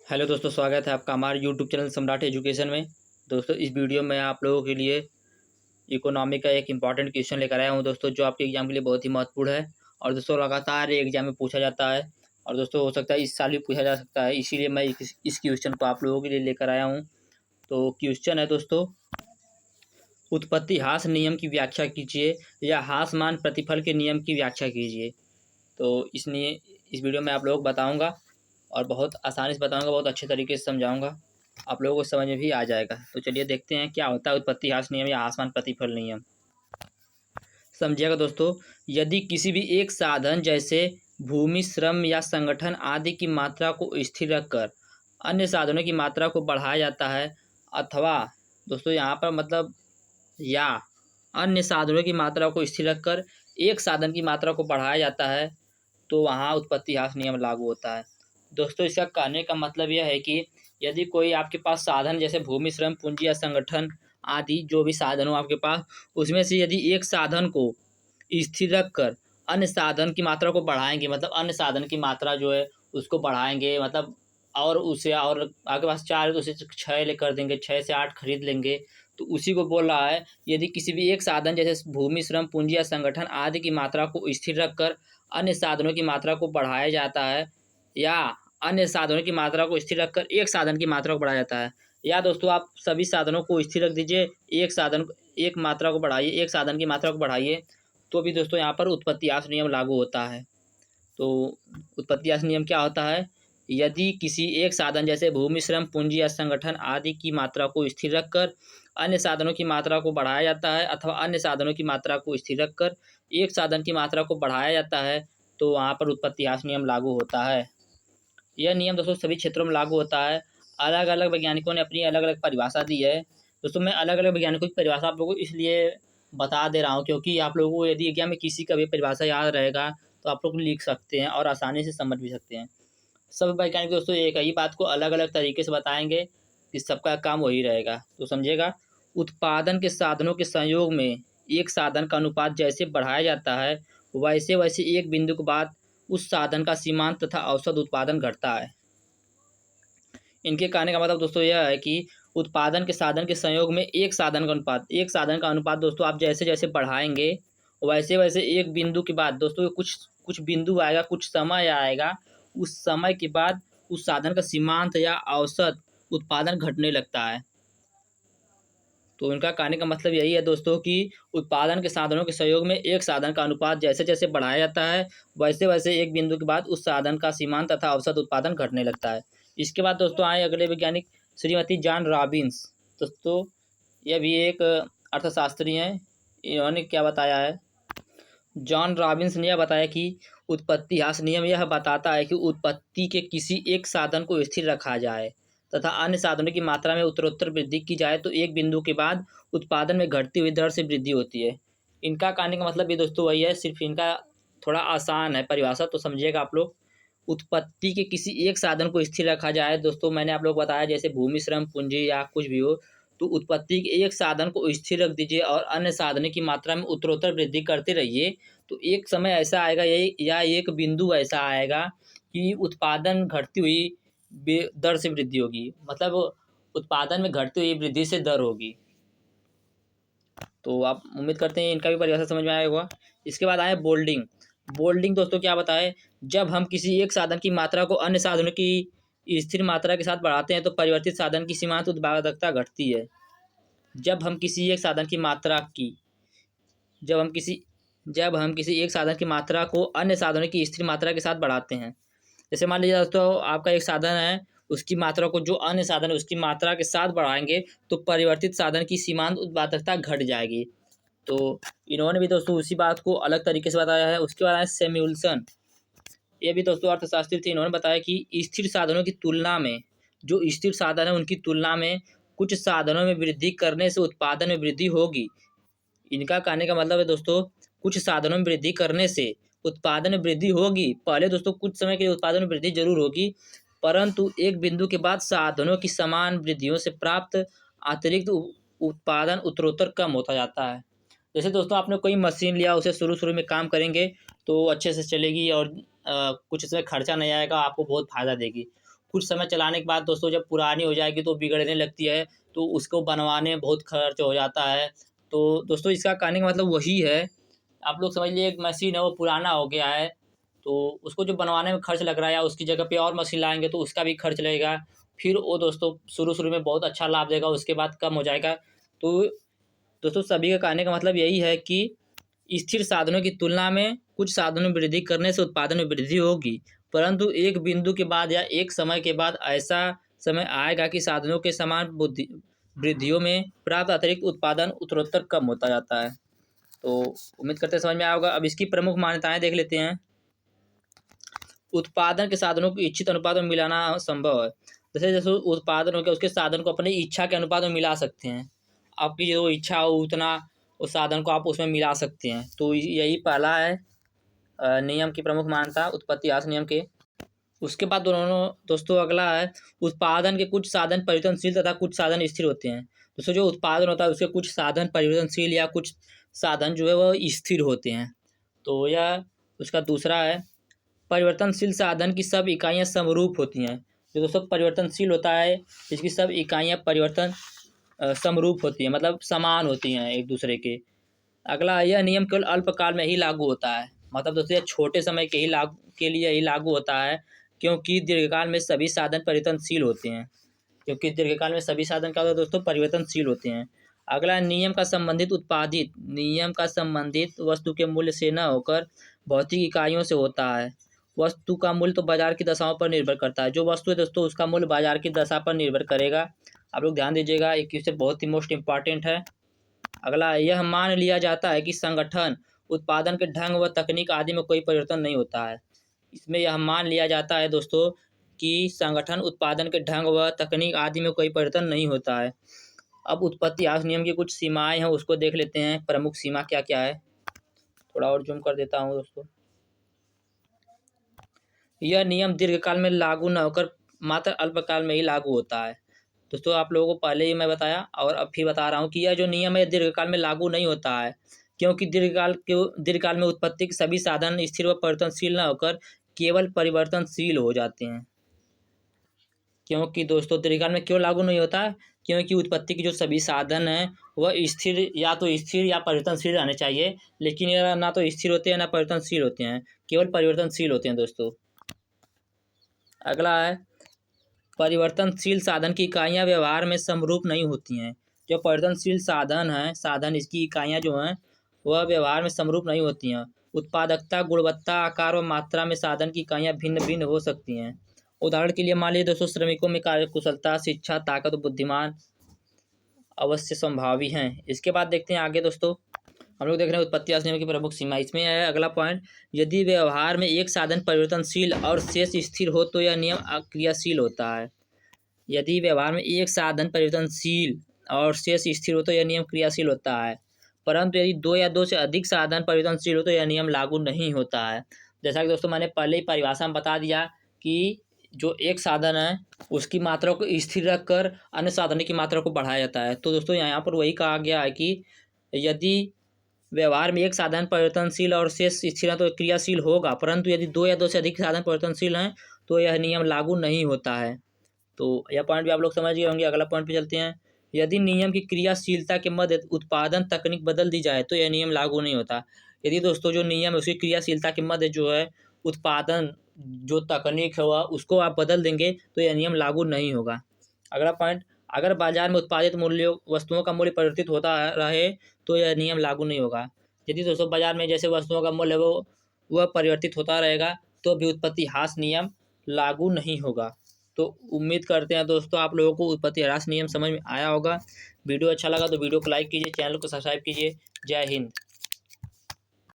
Hello दोस्तों, स्वागत है आपका हमारे यूट्यूब चैनल सम्राट एजुकेशन में। दोस्तों, इस वीडियो में आप लोगों के लिए इकोनॉमी का एक इम्पॉर्टेंट क्वेश्चन लेकर आया हूं दोस्तों, जो आपके एग्जाम के लिए बहुत ही महत्वपूर्ण है। और दोस्तों, लगातार ये एग्जाम में पूछा जाता है और दोस्तों हो सकता है इस साल भी पूछा जा सकता है, इसीलिए मैं इस क्वेश्चन को आप लोगों के लिए लेकर आया हूँ। तो क्वेश्चन है दोस्तों, उत्पत्ति ह्रास नियम की व्याख्या कीजिए या ह्रासमान प्रतिफल के नियम की व्याख्या कीजिए। तो इसलिए इस वीडियो में आप लोगों को बताऊँगा और बहुत आसानी से बताऊंगा, बहुत अच्छे तरीके से समझाऊंगा, आप लोगों को समझ में भी आ जाएगा। तो चलिए देखते हैं क्या होता है उत्पत्ति ह्रास नियम या आसमान प्रतिफल नियम। समझिएगा दोस्तों, यदि किसी भी एक साधन जैसे भूमि, श्रम या संगठन आदि की मात्रा को स्थिर रखकर अन्य साधनों की मात्रा को बढ़ाया जाता है, अथवा दोस्तों यहाँ पर मतलब या अन्य साधनों की मात्रा को स्थिर रखकर एक साधन की मात्रा को बढ़ाया जाता है, तो वहाँ उत्पत्ति ह्रास नियम लागू होता है। दोस्तों, इसका कहने का मतलब यह है कि यदि कोई आपके पास साधन जैसे भूमि, श्रम, पूंजी या संगठन आदि जो भी साधन हो आपके पास, उसमें से यदि एक साधन को स्थिर रख कर अन्य साधन की मात्रा को बढ़ाएंगे, मतलब अन्य साधन की मात्रा जो है उसको बढ़ाएंगे, मतलब और उसे और आपके पास 4 है तो उसे 6 ले कर देंगे, 6 से 8 खरीद लेंगे। तो उसी को बोल रहा है, यदि किसी भी एक साधन जैसे भूमि, श्रम, पूंजी या संगठन आदि की मात्रा को स्थिर रखकर अन्य साधनों की मात्रा को बढ़ाया जाता है, या अन्य साधनों की मात्रा को स्थिर रखकर एक साधन की मात्रा को बढ़ाया जाता है, या दोस्तों आप सभी साधनों को स्थिर रख दीजिए, एक मात्रा को बढ़ाइए, एक साधन की मात्रा को बढ़ाइए, तो भी दोस्तों यहाँ पर उत्पत्ति ह्रास नियम लागू होता है। तो उत्पत्ति ह्रास नियम क्या होता है? यदि किसी एक साधन जैसे भूमि, श्रम, पूंजी या संगठन आदि की मात्रा को स्थिर रखकर अन्य साधनों की मात्रा को बढ़ाया जाता है, अथवा अन्य साधनों की मात्रा को स्थिर रखकर एक साधन की मात्रा को बढ़ाया जाता है, तो वहाँ पर उत्पत्ति ह्रास नियम लागू होता है। यह नियम दोस्तों सभी क्षेत्रों में लागू होता है। अलग अलग वैज्ञानिकों ने अपनी अलग अलग परिभाषा दी है। दोस्तों, मैं अलग अलग वैज्ञानिकों की परिभाषा आप लोगों को इसलिए बता दे रहा हूँ, क्योंकि आप लोगों को यदि एग्जाम में किसी का भी परिभाषा याद रहेगा तो आप लोग लिख सकते हैं और आसानी से समझ भी सकते हैं। सब वैज्ञानिक दोस्तों एक ही बात को अलग अलग तरीके से बताएंगे कि सबका काम वही रहेगा। तो समझिएगा, उत्पादन के साधनों के संयोग में एक साधन का अनुपात जैसे बढ़ाया जाता है, वैसे वैसे एक बिंदु के बाद उस साधन का सीमांत तथा औसत उत्पादन घटता है। इनके कहने का मतलब दोस्तों यह है कि उत्पादन के साधन के संयोग में एक साधन का अनुपात दोस्तों आप जैसे जैसे बढ़ाएंगे, वैसे वैसे एक बिंदु के बाद दोस्तों कुछ कुछ बिंदु आएगा, कुछ समय आएगा, उस समय के बाद उस साधन का सीमांत या औसत उत्पादन घटने लगता है। तो इनका कहने का मतलब यही है दोस्तों कि उत्पादन के साधनों के सहयोग में एक साधन का अनुपात जैसे जैसे बढ़ाया जाता है, वैसे वैसे एक बिंदु के बाद उस साधन का सीमांत तथा औसत उत्पादन घटने लगता है। इसके बाद दोस्तों आए अगले वैज्ञानिक श्रीमती जॉन रॉबिन्स। दोस्तों, यह भी एक अर्थशास्त्री हैं। इन्होंने क्या बताया है? जॉन रॉबिन्स ने यह बताया कि उत्पत्ति ह्रास नियम यह बताता है कि उत्पत्ति के किसी एक साधन को स्थिर रखा जाए तथा अन्य साधनों की मात्रा में उत्तरोत्तर वृद्धि की जाए, तो एक बिंदु के बाद उत्पादन में घटती हुई दर से वृद्धि होती है। इनका कहने का मतलब भी दोस्तों वही है, सिर्फ इनका थोड़ा आसान है परिभाषा, तो समझिएगा आप लोग। उत्पत्ति के किसी एक साधन को स्थिर रखा जाए दोस्तों, मैंने आप लोग बताया जैसे भूमि, श्रम, पूंजी या कुछ भी हो, तो उत्पत्ति के एक साधन को स्थिर रख दीजिए और अन्य साधनों की मात्रा में उत्तरोत्तर वृद्धि करते रहिए, तो एक समय ऐसा आएगा यही या एक बिंदु ऐसा आएगा कि उत्पादन घटती हुई दर से वृद्धि होगी, मतलब उत्पादन में घटती हुई वृद्धि से दर होगी। तो आप उम्मीद करते हैं इनका भी परिभाषा समझ में आया होगा। इसके बाद आए बोल्डिंग। बोल्डिंग दोस्तों क्या बताए? जब हम किसी एक साधन की मात्रा को अन्य साधनों की स्थिर मात्रा के साथ बढ़ाते हैं, तो परिवर्तित साधन की सीमांत उत्पादकता घटती है। जब हम किसी एक साधन की मात्रा की जब हम किसी एक साधन की मात्रा को अन्य साधनों की स्थिर मात्रा के साथ बढ़ाते हैं, जैसे मान लीजिए दोस्तों आपका एक साधन है, उसकी मात्रा को जो अन्य साधन है उसकी मात्रा के साथ बढ़ाएंगे, तो परिवर्तित साधन की सीमांत उत्पादकता घट जाएगी। तो इन्होंने भी दोस्तों उसी बात को अलग तरीके से बताया है। उसके बाद है सैमुअल्सन। ये भी दोस्तों अर्थशास्त्री थे। इन्होंने बताया कि स्थिर साधनों की तुलना में, जो स्थिर साधन है उनकी तुलना में कुछ साधनों में वृद्धि करने से उत्पादन में वृद्धि होगी। इनका कहने का मतलब है दोस्तों, कुछ साधनों में वृद्धि करने से उत्पादन में वृद्धि होगी। पहले दोस्तों कुछ समय के लिए उत्पादन में वृद्धि जरूर होगी, परंतु एक बिंदु के बाद साधनों की समान वृद्धियों से प्राप्त अतिरिक्त उत्पादन उत्तरोत्तर कम होता जाता है। जैसे दोस्तों आपने कोई मशीन लिया, उसे शुरू शुरू में काम करेंगे तो अच्छे से चलेगी और कुछ इसमें खर्चा नहीं आएगा, आपको बहुत फ़ायदा देगी। कुछ समय चलाने के बाद दोस्तों जब पुरानी हो जाएगी तो बिगड़ने लगती है, तो उसको बनवाने में बहुत खर्च हो जाता है। तो दोस्तों इसका कहने का मतलब वही है, आप लोग समझ लीजिए एक मशीन है वो पुराना हो गया है, तो उसको जो बनवाने में खर्च लग रहा है या उसकी जगह पे और मशीन लाएँगे तो उसका भी खर्च लगेगा। फिर वो दोस्तों शुरू-शुरू में बहुत अच्छा लाभ देगा, उसके बाद कम हो जाएगा। तो दोस्तों सभी का कहने का मतलब यही है कि स्थिर साधनों की तुलना में कुछ साधनों में वृद्धि करने से उत्पादन में वृद्धि होगी, परंतु एक बिंदु के बाद या एक समय के बाद ऐसा समय आएगा कि साधनों के समान बुद्धि वृद्धियों में प्राप्त अतिरिक्त उत्पादन उत्तरोत्तर कम होता जाता है। तो उम्मीद करते हैं समझ में आया होगा। अब इसकी प्रमुख मान्यताएं देख लेते हैं। उत्पादन के साधनों को इच्छित अनुपात में मिलाना संभव है। जैसे जैसे उत्पादन हो गया उसके साधन को अपनी इच्छा के अनुपात में मिला सकते हैं। आपकी जो इच्छा हो उतना उस साधन को आप उसमें मिला सकते हैं। तो यही पहला है नियम की प्रमुख मान्यता उत्पत्ति ह्रास नियम के। उसके बाद दोनों दोस्तों अगला है उत्पादन के कुछ साधन परिवर्तनशील तथा कुछ साधन स्थिर होते हैं। दोस्तों जो उत्पादन होता है उसके कुछ साधन परिवर्तनशील या कुछ साधन जो है वो स्थिर होते हैं। तो यह उसका दूसरा है परिवर्तनशील साधन की सब इकाइयाँ समरूप होती हैं। जो दोस्तों परिवर्तनशील होता है इसकी सब इकाइयाँ परिवर्तन समरूप होती हैं, मतलब समान होती हैं एक दूसरे के। अगला यह नियम केवल अल्पकाल में ही लागू होता है, मतलब दोस्तों यह छोटे समय के लिए ही लागू होता है, क्योंकि दीर्घकाल में सभी साधन परिवर्तनशील होते हैं। क्योंकि दीर्घकाल में सभी साधन क्या होता है दोस्तों परिवर्तनशील होते हैं। अगला नियम का संबंधित वस्तु के मूल्य से न होकर भौतिक इकाइयों से होता है। वस्तु का मूल्य तो बाजार की दशाओं पर निर्भर करता है। जो वस्तु है दोस्तों उसका मूल्य बाजार की दशा पर निर्भर करेगा। आप लोग ध्यान दीजिएगा, एक क्वेश्चन बहुत ही मोस्ट इम्पॉर्टेंट है। अगला यह मान लिया जाता है कि संगठन उत्पादन के ढंग व तकनीक आदि में कोई परिवर्तन नहीं होता है। इसमें यह मान लिया जाता है दोस्तों कि संगठन उत्पादन के ढंग व तकनीक आदि में कोई परिवर्तन नहीं होता है। अब उत्पत्ति ह्रास नियम की कुछ सीमाएं हैं उसको देख लेते हैं, प्रमुख सीमा क्या क्या है। थोड़ा और जूम कर देता हूँ दोस्तों। यह नियम दीर्घकाल में लागू न होकर मात्र अल्पकाल में ही लागू होता है। दोस्तों आप लोगों को पहले ही मैं बताया और अब फिर बता रहा हूँ कि यह जो नियम है दीर्घकाल में लागू नहीं होता है, क्योंकि दीर्घकाल में उत्पत्ति के सभी साधन स्थिर व परिवर्तनशील न होकर केवल परिवर्तनशील हो जाते हैं। क्योंकि दोस्तों दीर्घकाल में क्यों लागू नहीं होता है, क्योंकि उत्पत्ति के जो सभी साधन हैं वह स्थिर या परिवर्तनशील रहने चाहिए, लेकिन यह ना तो स्थिर होते हैं ना परिवर्तनशील होते हैं, केवल परिवर्तनशील होते हैं दोस्तों। अगला है परिवर्तनशील साधन की इकाइयाँ व्यवहार में समरूप नहीं होती हैं। जो परिवर्तनशील साधन इसकी इकाइयाँ जो हैं वह व्यवहार में समरूप नहीं होती हैं। उत्पादकता, गुणवत्ता, आकार व मात्रा में साधन की इकाइयाँ भिन्न भिन्न हो सकती हैं। उदाहरण के लिए मान लीजिए दोस्तों श्रमिकों में कार्यकुशलता, शिक्षा, ताकत, बुद्धिमान अवश्य संभावी हैं। इसके बाद देखते हैं आगे दोस्तों, हम लोग देख रहे हैं उत्पत्ति ह्रास नियम की प्रमुख सीमा। इसमें है अगला पॉइंट, यदि व्यवहार में एक साधन परिवर्तनशील और शेष स्थिर हो तो यह नियम अक्रियाशील होता है। यदि व्यवहार में एक साधन परिवर्तनशील और शेष स्थिर हो तो यह नियम क्रियाशील होता है, परंतु यदि दो या दो से अधिक साधन परिवर्तनशील हो तो यह नियम लागू नहीं होता है। जैसा कि दोस्तों मैंने पहले ही परिभाषा में बता दिया कि जो एक साधन है उसकी मात्रा को स्थिर रखकर अन्य साधन की मात्रा को बढ़ाया जाता है। तो दोस्तों यहाँ पर वही कहा गया है कि यदि व्यवहार में एक साधन परिवर्तनशील और शेष स्थिर है तो क्रियाशील होगा, परंतु यदि दो या दो से अधिक साधन परिवर्तनशील हैं तो यह नियम लागू नहीं होता है। तो यह पॉइंट भी आप लोग समझ गए होंगे। अगला पॉइंट पे चलते हैं। यदि नियम की क्रियाशीलता के मध्य उत्पादन तकनीक बदल दी जाए तो यह नियम लागू नहीं होता। यदि दोस्तों जो नियम है उसकी क्रियाशीलता के मध्य जो है उत्पादन जो तकनीक है उसको आप बदल देंगे तो यह नियम लागू नहीं होगा। अगला पॉइंट, अगर बाजार में उत्पादित वस्तुओं का मूल्य परिवर्तित होता रहे तो यह नियम लागू नहीं होगा। यदि दोस्तों बाजार में जैसे वस्तुओं का मूल्य वह परिवर्तित होता रहेगा तो भी उत्पत्ति ह्रास नियम लागू नहीं होगा। तो उम्मीद करते हैं दोस्तों आप लोगों को उत्पत्ति ह्रास नियम समझ में आया होगा। वीडियो अच्छा लगा तो वीडियो को लाइक कीजिए, चैनल को सब्सक्राइब कीजिए। जय हिंद।